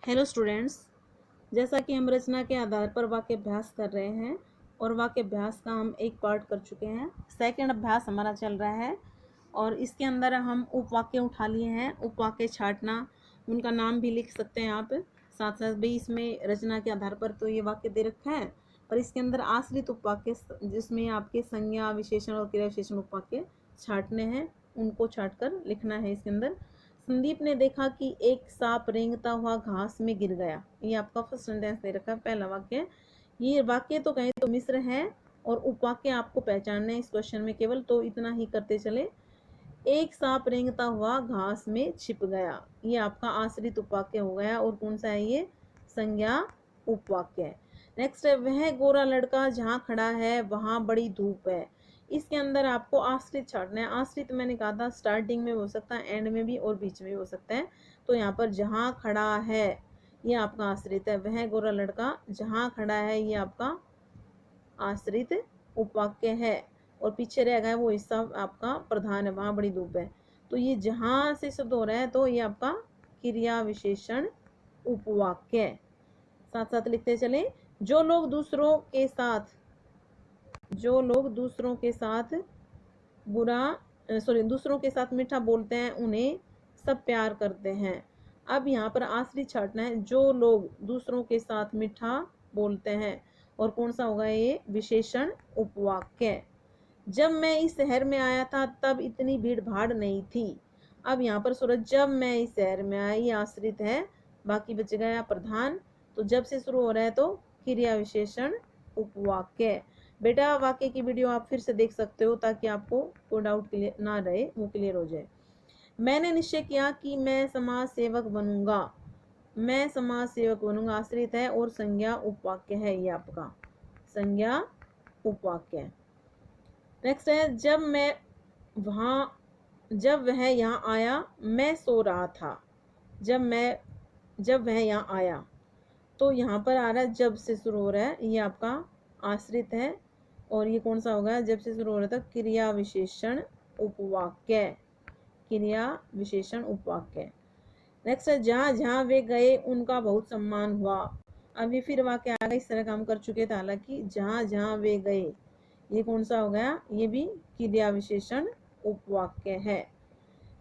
Hello students, जैसा कि हम रचना के आधार पर वाक्य अभ्यास कर रहे हैं और वाक्य अभ्यास का हम एक पार्ट कर चुके हैं। सेकंड अभ्यास हमारा चल रहा है और इसके अंदर हम उपवाक्य उठा लिए हैं। उपवाक्य छांटना, उनका नाम भी लिख सकते हैं आप, साथ साथ भी इसमें रचना के आधार पर तो ये वाक्य दे रखा है, पर इसके अंदर आश्रित उपवाक्य जिसमें आपके संज्ञा विशेषण और क्रिया विशेषण उपवाक्य छांटने हैं, उनको छांट कर लिखना है। इसके अंदर संदीप ने देखा कि एक सांप रेंगता हुआ घास में गिर गया। ये आपका फर्स्ट सेंटेंस दे रखा है, पहला वाक्य। ये वाक्य तो कहें तो मिश्र है और उपवाक्य आपको पहचानना है इस क्वेश्चन में, केवल तो इतना ही करते चले। एक सांप रेंगता हुआ घास में छिप गया, ये आपका आश्रित उपवाक्य हो गया। और कौन सा है ये? संज्ञा उपवाक्य है। नेक्स्ट है, वह गोरा लड़का जहाँ खड़ा है वहां बड़ी धूप है। इसके अंदर आपको आश्रित छाटना है। आश्रित मैंने कहा था स्टार्टिंग में हो सकता है, एंड में भी और बीच में भी हो सकता है। तो यहाँ पर जहाँ खड़ा है ये आपका आश्रित है। वह गोरा लड़का जहाँ खड़ा है ये आपका आश्रित उपवाक्य है। और पीछे रह गया वो हिस्सा आपका प्रधान है, वहां बड़ी धूप है। तो ये जहां से शब्द हो रहा है तो ये आपका क्रिया विशेषण उपवाक्य। साथ साथ लिखते चले, जो लोग दूसरों के साथ दूसरों के साथ मीठा बोलते हैं उन्हें सब प्यार करते हैं। अब यहाँ पर आश्रित छाटना है, जो लोग दूसरों के साथ मीठा बोलते हैं। और कौन सा होगा ये? विशेषण उपवाक्य। जब मैं इस शहर में आया था तब इतनी भीड़ भाड़ नहीं थी। अब यहाँ पर सूरज जब मैं इस शहर में आया, ये आश्रित है, बाकी बच गया प्रधान। तो जब से शुरू हो रहा है तो क्रिया विशेषण उपवाक्य। बेटा वाक्य की वीडियो आप फिर से देख सकते हो ताकि आपको कोई डाउट क्लियर ना रहे, वो क्लियर हो जाए। मैंने निश्चय किया कि मैं समाज सेवक बनूंगा। मैं समाज सेवक बनूंगा आश्रित है और संज्ञा उपवाक्य है, ये आपका संज्ञा उपवाक्य। नेक्स्ट है, जब वह यहाँ आया मैं सो रहा था। जब वह यहाँ आया, तो यहाँ पर आ रहा है जब से शुरू हो रहा है, ये आपका आश्रित है। और ये कौन सा होगा? जब से शुरू हो रहा था क्रिया विशेषण उपवाक्य। क्रिया विशेषण उपवाक्य। नेक्स्ट है, जहाँ जहाँ वे गए उनका बहुत सम्मान हुआ। अब ये फिर वाक्य आ गया, इस तरह काम कर चुके थे हालांकि। जहाँ जहाँ वे गए, ये कौन सा हो गया? ये भी क्रिया विशेषण उपवाक्य है।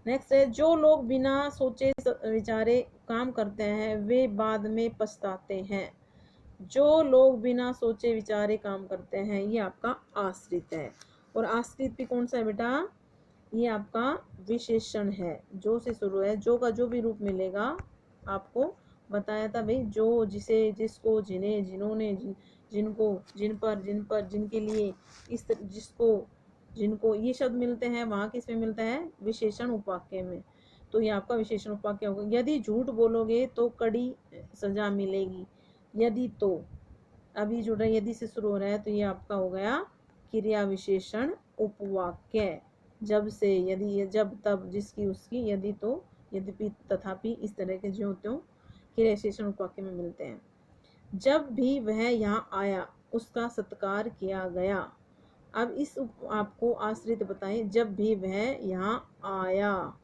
नेक्स्ट है, जो लोग बिना सोचे विचारे काम करते हैं वे बाद में पछताते हैं। जो लोग बिना सोचे विचारे काम करते हैं, ये आपका आश्रित है। और आश्रित भी कौन सा है बेटा? ये आपका विशेषण है। जो से शुरू है, जो का जो भी रूप मिलेगा आपको बताया था भाई, जो, जिसे, जिसको, जिन्हें, जिन्होंने, जिनको, जिन पर, जिनके लिए, इस जिसको, जिनको, ये शब्द मिलते हैं वहां किस में मिलता है? विशेषण उपवाक्य में। तो ये आपका विशेषण उपवाक्य होगा। यदि झूठ बोलोगे तो कड़ी सजा मिलेगी। यदि तो, अभी जुड़ रहा है, यदि से शुरू हो रहा है, तो ये आपका हो गया क्रिया विशेषण उपवाक्य। जब से, यदि, जब, तब, जिसकी, उसकी, यदि तो, यद्यपि, तथापि, इस तरह के जो होते हो क्रिया विशेषण उपवाक्य में मिलते हैं। जब भी वह यहाँ आया उसका सत्कार किया गया। अब इस आपको आश्रित बताएं, जब भी वह यहाँ आया,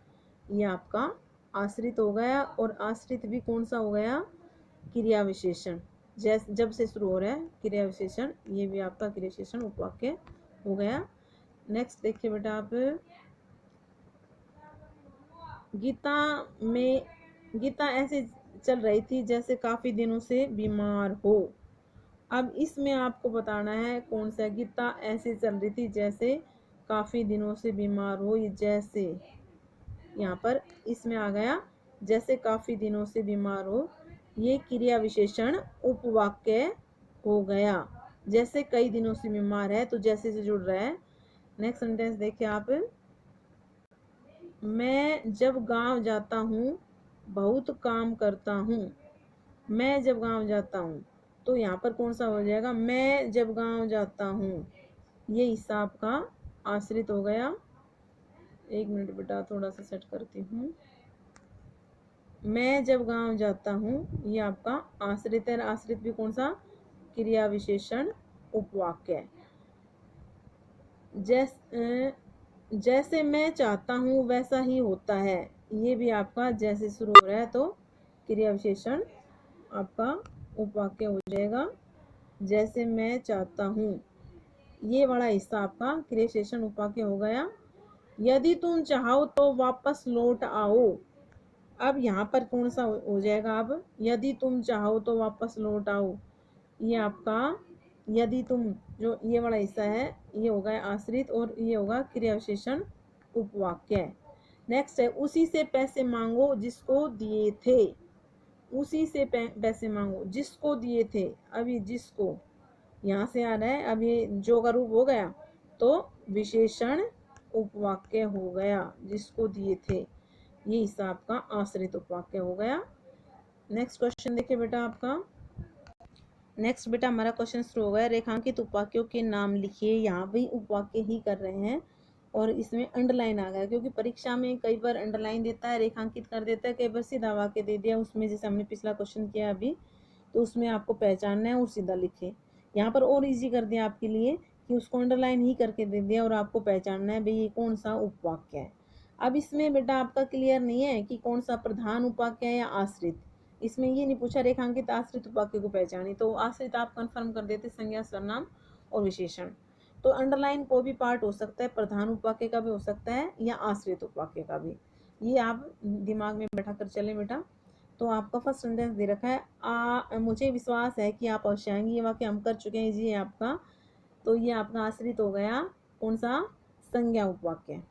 ये आपका आश्रित हो गया। और आश्रित भी कौन सा हो गया? क्रिया विशेषण। जब से शुरू हो रहा है क्रिया विशेषण, ये भी आपका क्रिया विशेषण उपवाक्य हो गया। नेक्स्ट देखिए बेटा आप, गीता ऐसे चल रही थी जैसे काफी दिनों से बीमार हो। अब इसमें आपको बताना है कौन सा। गीता ऐसे चल रही थी जैसे काफी दिनों से बीमार हो, ये जैसे यहाँ पर इसमें आ गया, जैसे काफी दिनों से बीमार हो, ये क्रिया विशेषण उपवाक्य हो गया। जैसे कई दिनों से बीमार है तो जैसे से जुड़ रहा है। नेक्स्ट सेंटेंस देखिए आप, मैं जब गांव जाता हूँ बहुत काम करता हूँ। मैं जब गांव जाता हूँ, तो यहाँ पर कौन सा हो जाएगा? मैं जब गांव जाता हूँ, ये हिस्सा आपका आश्रित हो गया। एक मिनट बेटा, थोड़ा सा सेट करती हूँ। मैं जब गांव जाता हूँ, ये आपका आश्रित है। आश्रित भी कौन सा? क्रिया विशेषण उपवाक्य। जैसे मैं चाहता हूँ वैसा ही होता है, ये भी आपका जैसे शुरू हो रहा है तो क्रिया विशेषण आपका उपवाक्य हो जाएगा। जैसे मैं चाहता हूँ, ये वाला हिस्सा आपका क्रिया विशेषण उपवाक्य हो गया। यदि तुम चाहो तो वापस लौट आओ, अब यहाँ पर कौन सा हो जाएगा? अब यदि तुम चाहो तो वापस लौट आओ, ये आपका यदि तुम जो ये वाला हिस्सा है ये होगा आश्रित और ये होगा क्रिया विशेषण उपवाक्य। नेक्स्ट है उसी से पैसे मांगो जिसको दिए थे। उसी से पैसे मांगो जिसको दिए थे, अभी जिसको यहाँ से आ रहा है, अब ये जो का रूप हो गया तो विशेषण उपवाक्य हो गया, जिसको दिए थे, ये हिस्सा आपका आश्रित उपवाक्य हो गया। नेक्स्ट क्वेश्चन देखिए बेटा आपका। नेक्स्ट बेटा हमारा क्वेश्चन शुरू हो गया। रेखांकित उपवाक्यों के नाम लिखिए। यहाँ भी उपवाक्य ही कर रहे हैं और इसमें अंडरलाइन आ गया, क्योंकि परीक्षा में कई बार अंडरलाइन देता है, रेखांकित कर देता है, कई बार सीधा वाक्य दे दिया उसमें, जैसे हमने पिछला क्वेश्चन किया अभी, तो उसमें आपको पहचानना है और सीधा लिखे। यहाँ पर और इजी कर दिया आपके लिए कि उसको अंडरलाइन ही करके दे दिया और आपको पहचानना है भाई ये कौन सा उपवाक्य है। अब इसमें बेटा आपका क्लियर नहीं है कि कौन सा प्रधान उपवाक्य है या आश्रित। इसमें ये नहीं पूछा रेखांकित आश्रित उपवाक्य को पहचानी, तो आश्रित आप कंफर्म कर देते संज्ञा सर्वनाम और विशेषण। तो अंडरलाइन कोई भी पार्ट हो सकता है, प्रधान उपवाक्य का भी हो सकता है या आश्रित उपवाक्य का भी, ये आप दिमाग में बैठा कर चले बेटा। तो आपका फर्स्ट सेंटेंस दे रखा है मुझे विश्वास है कि आप अवश्य आएंगे, ये वाक्य हम कर चुके हैं, ये आपका, तो ये आपका आश्रित हो गया कौन सा? संज्ञा उपवाक्य।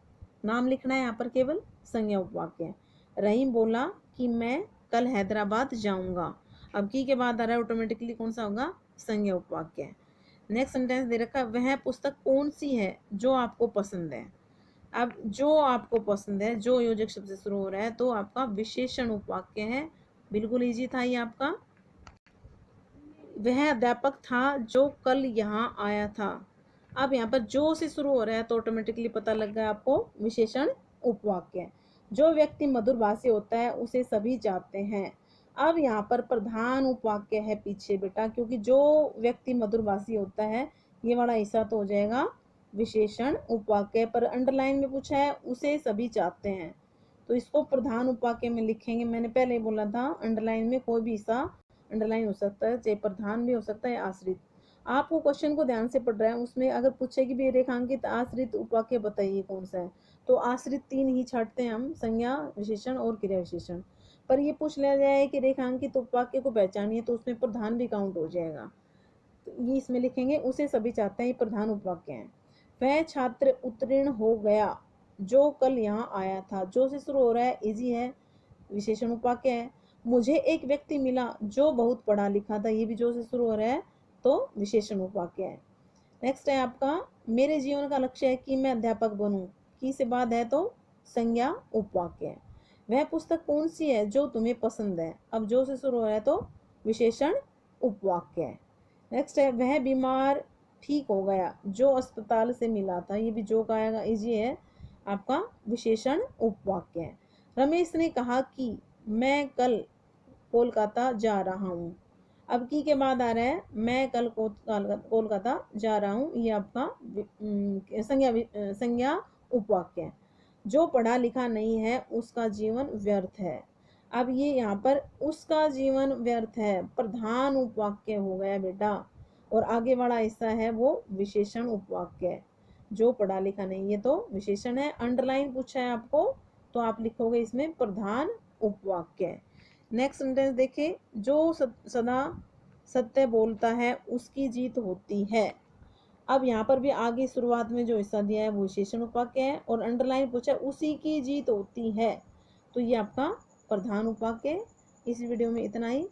नाम लिखना है यहाँ पर केवल संज्ञा उपवाक्य। रहीम बोला कि मैं कल हैदराबाद जाऊंगा, अब की के बाद आ रहा है ऑटोमेटिकली कौन सा होगा? संज्ञा उपवाक्य। नेक्स्ट सेंटेंस दे रखा है वह पुस्तक कौन सी है जो आपको पसंद है। अब जो आपको पसंद है, जो योजक शब्द से शुरू हो रहा है, तो आपका विशेषण उपवाक्य है। बिल्कुल इजी था ये आपका। वह अध्यापक था जो कल यहाँ आया था। अब यहाँ पर जो से शुरू हो रहा है तो ऑटोमेटिकली पता लग गया आपको विशेषण उपवाक्य। जो व्यक्ति मधुरभाषी होता है उसे सभी चाहते हैं। अब यहाँ पर प्रधान उपवाक्य है पीछे बेटा, क्योंकि जो व्यक्ति मधुरभाषी होता है ये वाला हिस्सा तो हो जाएगा विशेषण उपवाक्य, पर अंडरलाइन में पूछा है उसे सभी चाहते हैं, तो इसको प्रधान उपवाक्य में लिखेंगे। मैंने पहले ही बोला था अंडरलाइन में कोई भी हिस्सा अंडरलाइन हो सकता है, चाहे प्रधान भी हो सकता है आश्रित। आपको क्वेश्चन को ध्यान से पढ़ रहा है, उसमें अगर पूछे कि भी रेखांकित आश्रित उपवाक्य बताइए कौन सा है, तो आश्रित तीन ही छाटते हैं हम, संज्ञा विशेषण और क्रिया विशेषण। पर ये पूछ लिया जाए कि रेखांकित उपवाक्य को पहचानिए, तो उसमें प्रधान भी काउंट हो जाएगा, तो ये इसमें लिखेंगे उसे सभी चाहते हैं, ये प्रधान उपवाक्य है। वह छात्र उत्तीर्ण हो गया जो कल यहाँ आया था, जो से शुरू हो रहा है, इजी है, विशेषण उपवाक्य है। मुझे एक व्यक्ति मिला जो बहुत पढ़ा लिखा था, ये भी जो से शुरू हो रहा है तो विशेषण उपवाक्य है। नेक्स्ट है आपका मेरे जीवन का लक्ष्य है कि मैं अध्यापक बनूं, की से बाद है तो संज्ञा उपवाक्य है। वह पुस्तक कौन सी है जो तुम्हें पसंद है, अब जो से शुरू हो रहा है तो विशेषण उपवाक्य है। नेक्स्ट है वह बीमार ठीक हो गया जो अस्पताल से मिला था, ये भी जो का आएगा इजी है, आपका विशेषण उपवाक्य है। रमेश ने कहा कि मैं कल कोलकाता जा रहा हूँ, अब की के बाद आ रहा है मैं कल कोलकाता जा रहा हूँ, ये आपका संज्ञा उपवाक्य है। जो पढ़ा लिखा नहीं है उसका जीवन व्यर्थ है, अब ये यहाँ पर उसका जीवन व्यर्थ है प्रधान उपवाक्य हो गया बेटा, और आगे वाला हिस्सा है वो विशेषण उपवाक्य है। जो पढ़ा लिखा नहीं है तो विशेषण है। अंडरलाइन पूछा है आपको तो आप लिखोगे इसमें प्रधान उपवाक्य। नेक्स्ट सेंटेंस देखिए, जो सदा सत्य बोलता है उसकी जीत होती है। अब यहाँ पर भी आगे शुरुआत में जो हिस्सा दिया है वो विशेषण उपवाक्य है, और अंडरलाइन पूछा उसी की जीत होती है, तो ये आपका प्रधान उपवाक्य। इस वीडियो में इतना ही।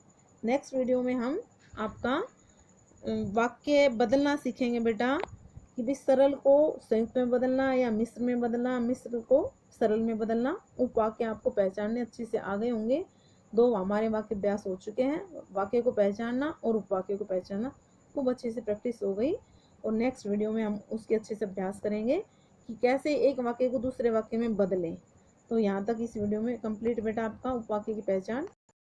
नेक्स्ट वीडियो में हम आपका वाक्य बदलना सीखेंगे बेटा, कि भी सरल को संयुक्त में बदलना या मिश्र में बदलना, मिश्र को सरल में बदलना। उपवाक्य आपको पहचानने अच्छे से आ गए होंगे। दो हमारे वाक्य अभ्यास हो चुके हैं, वाक्य को पहचानना और उपवाक्य को पहचानना खूब अच्छे से प्रैक्टिस हो गई, और नेक्स्ट वीडियो में हम उसके अच्छे से अभ्यास करेंगे कि कैसे एक वाक्य को दूसरे वाक्य में बदलें। तो यहाँ तक इस वीडियो में कंप्लीट बेटा आपका उपवाक्य की पहचान